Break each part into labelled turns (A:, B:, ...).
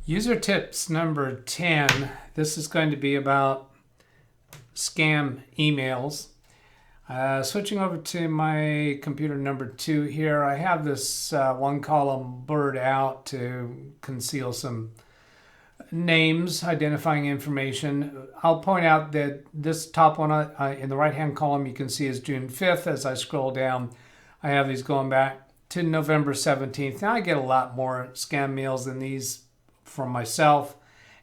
A: User tips number 10. This is going to be about scam emails. Switching over to my computer number 2 here, I have this one column blurred out to conceal some names, identifying information. I'll point out that this top one in the right hand column you can see is June 5th. As I scroll down, I have these going back to November 17th. Now I get a lot more scam mails than these from myself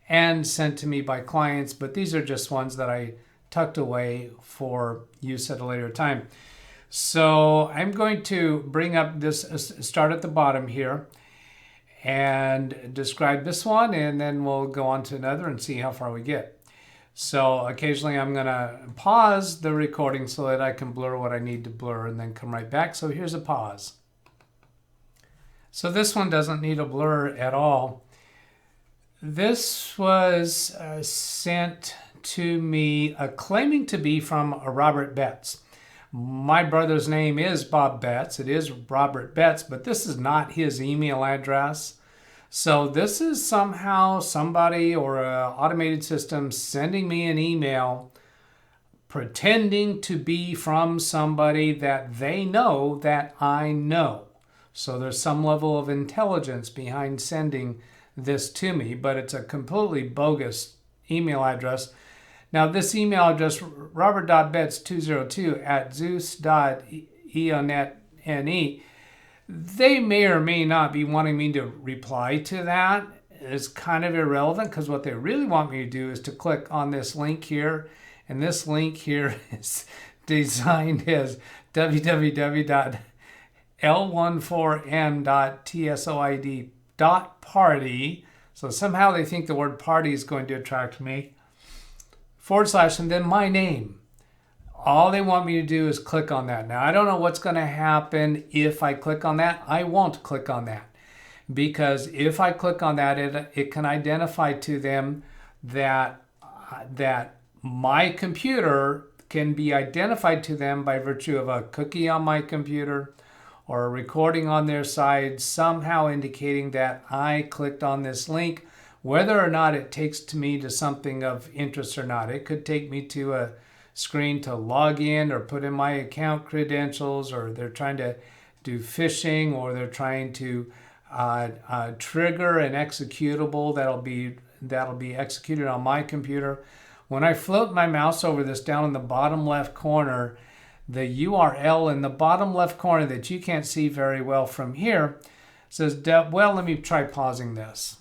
A: and sent to me by clients, but these are just ones that I tucked away for use at a later time. So I'm going to bring up this, start at the bottom here and describe this one, and then we'll go on to another and see how far we get. So occasionally I'm going to pause the recording so that I can blur what I need to blur and then come right back. So here's a pause. So this one doesn't need a blur at all. This was sent to me claiming to be from Robert Betts. My brother's name is Bob Betts. It is Robert Betts, but this is not his email address. So this is somehow somebody or an automated system sending me an email pretending to be from somebody that they know that I know. So there's some level of intelligence behind sending this to me, but it's a completely bogus email address. Now this email address, robert.betts202@zeus.eonet.ne, they may or may not be wanting me to reply to that. It's kind of irrelevant because what they really want me to do is to click on this link here, and this link here is designed as www.l14m.tsoid.party. So somehow they think the word party is going to attract me. / and then my name. All they want me to do is click on that. Now I don't know what's going to happen if I click on that. I won't click on that, because if I click on that, it can identify to them that my computer can be identified to them by virtue of a cookie on my computer or a recording on their side, somehow indicating that I clicked on this link, whether or not it takes me to something of interest or not. It could take me to a screen to log in or put in my account credentials, or they're trying to do phishing, or they're trying to trigger an executable that'll be executed on my computer. When I float my mouse over this down in the bottom left corner, the URL in the bottom left corner that you can't see very well from here says, well, let me try pausing this.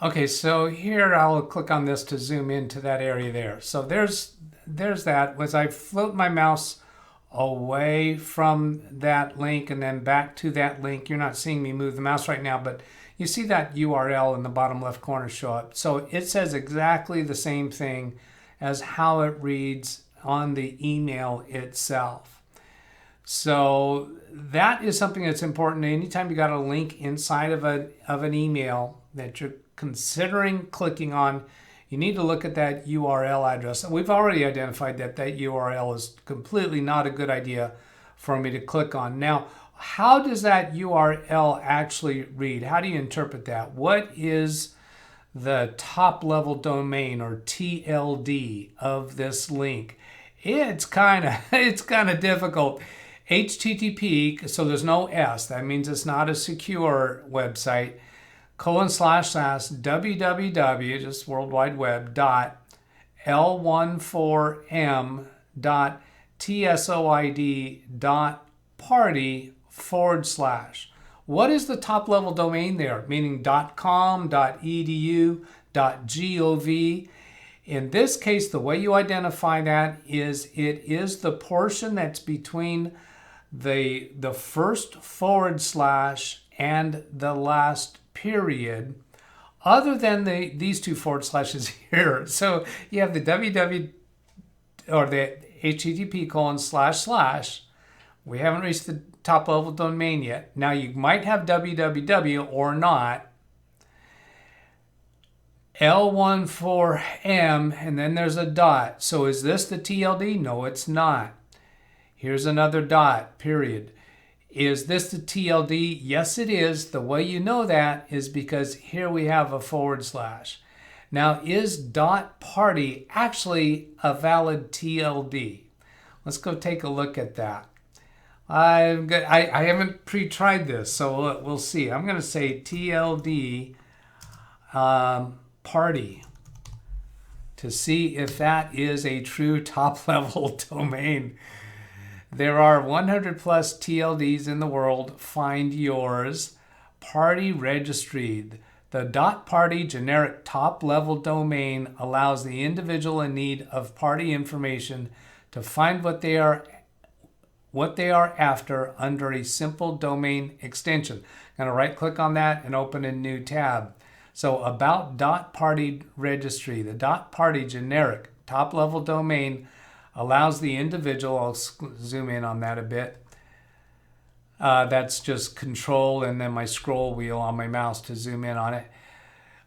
A: Okay, so here I'll click on this to zoom into that area there. So there's that. As I float my mouse away from that link and then back to that link, you're not seeing me move the mouse right now, but you see that URL in the bottom left corner show up. So it says exactly the same thing as how it reads on the email itself. So that is something that's important. Anytime you got a link inside of an email that you're considering clicking on, you need to look at that URL address. We've already identified that URL is completely not a good idea for me to click on. Now, how does that URL actually read? How do you interpret that? What is the top level domain, or TLD, of this link? It's kind of difficult. HTTP, so there's no S. That means it's not a secure website. / www, just World Wide Web, .l14m.tsoid.party / What is the top level domain there? Meaning .com, .edu, .gov. In this case, the way you identify that is it is the portion that's between the first / and the last period, other than these two / here. So you have the www or the http://. We haven't reached the top level domain yet. Now you might have www or not. L14M, and then there's a dot. So is this the TLD? No, it's not. Here's another dot, period. Is this the TLD? Yes, it is. The way you know that is because here we have a /. Now, is .party actually a valid TLD? Let's go take a look at that. I haven't pre-tried this, so we'll see. I'm going to say TLD party to see if that is a true top-level domain. There are 100 plus TLDs in the world. Find yours. Party registry. The .party generic top-level domain allows the individual in need of party information to find what they are after under a simple domain extension. I'm going to right-click on that and open a new tab. So about .party registry, the .party generic top-level domain allows the individual, I'll zoom in on that a bit. That's just control and then my scroll wheel on my mouse to zoom in on it.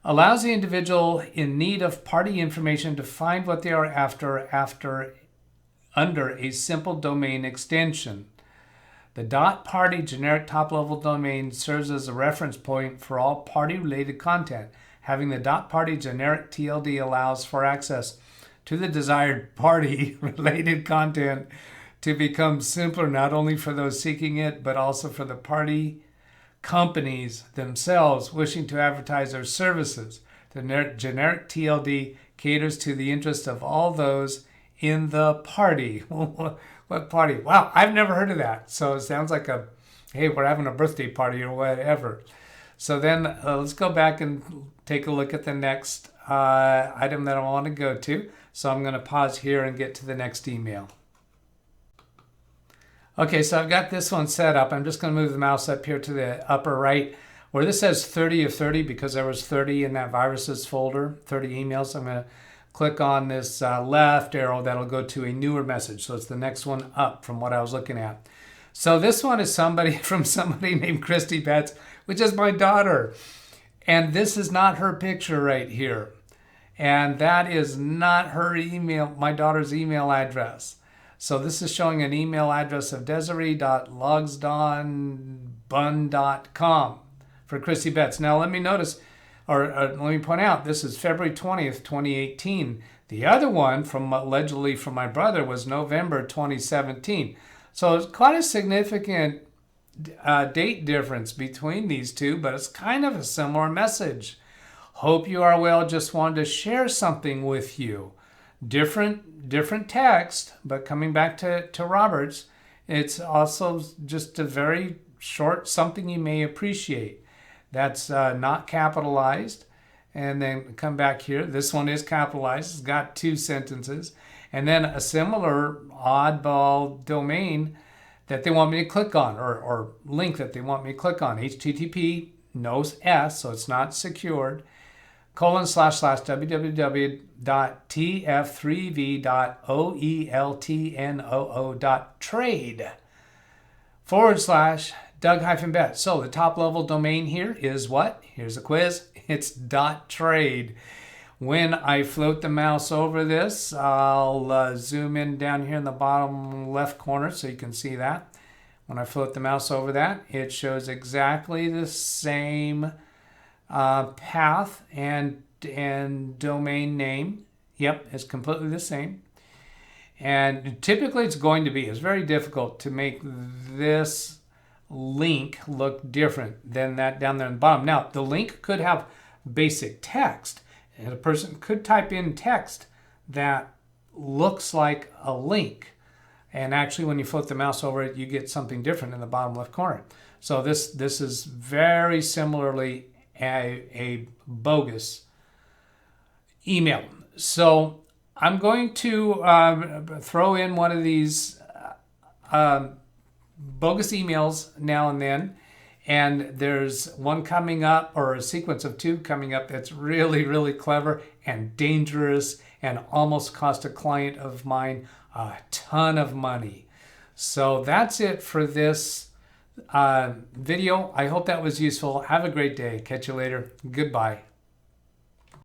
A: Allows the individual in need of party information to find what they are after under a simple domain extension. The .party generic top-level domain serves as a reference point for all party-related content. Having the .party generic TLD allows for access to the desired party-related content to become simpler, not only for those seeking it, but also for the party companies themselves wishing to advertise their services. The generic TLD caters to the interest of all those in the party. What party? Wow, I've never heard of that. So it sounds like hey, we're having a birthday party or whatever. So then let's go back and take a look at the next item that I want to go to. So I'm going to pause here and get to the next email. Okay, so I've got this one set up. I'm just going to move the mouse up here to the upper right where this says 30 of 30 because there was 30 in that viruses folder, 30 emails. I'm going to click on this left arrow. That'll go to a newer message. So it's the next one up from what I was looking at. So this one is from somebody named Christy Betts, which is my daughter. And this is not her picture right here. And that is not her email, my daughter's email address. So this is showing an email address of desiree.logsdonbun.com for Christy Betts. Now let me notice, or let me point out, this is February 20th, 2018. The other one, allegedly from my brother, was November 2017. So it's quite a significant date difference between these two, but it's kind of a similar message. Hope you are well. Just wanted to share something with you. Different text, but coming back to Robert's, it's also just a very short something you may appreciate. That's not capitalized. And then come back here. This one is capitalized. It's got 2 sentences. And then a similar oddball domain that they want me to click on, or link that they want me to click on. HTTP, no S, so it's not secured. /www.tf3v.oeltnoo.trade/Doug-Betts. So the top level domain here is what? Here's a quiz. It's .trade. When I float the mouse over this, I'll zoom in down here in the bottom left corner so you can see that. When I float the mouse over that, it shows exactly the same path and domain name. Yep, it's completely the same. And typically it's very difficult to make this link look different than that down there in the bottom. Now, the link could have basic text, and a person could type in text that looks like a link. And actually, when you flip the mouse over it, you get something different in the bottom left corner. So this is very similarly a bogus email. So I'm going to throw in one of these bogus emails now and then. And there's one coming up, or a sequence of 2 coming up, that's really, really clever and dangerous and almost cost a client of mine a ton of money. So that's it for this video. I hope that was useful. Have a great day. Catch you later. Goodbye.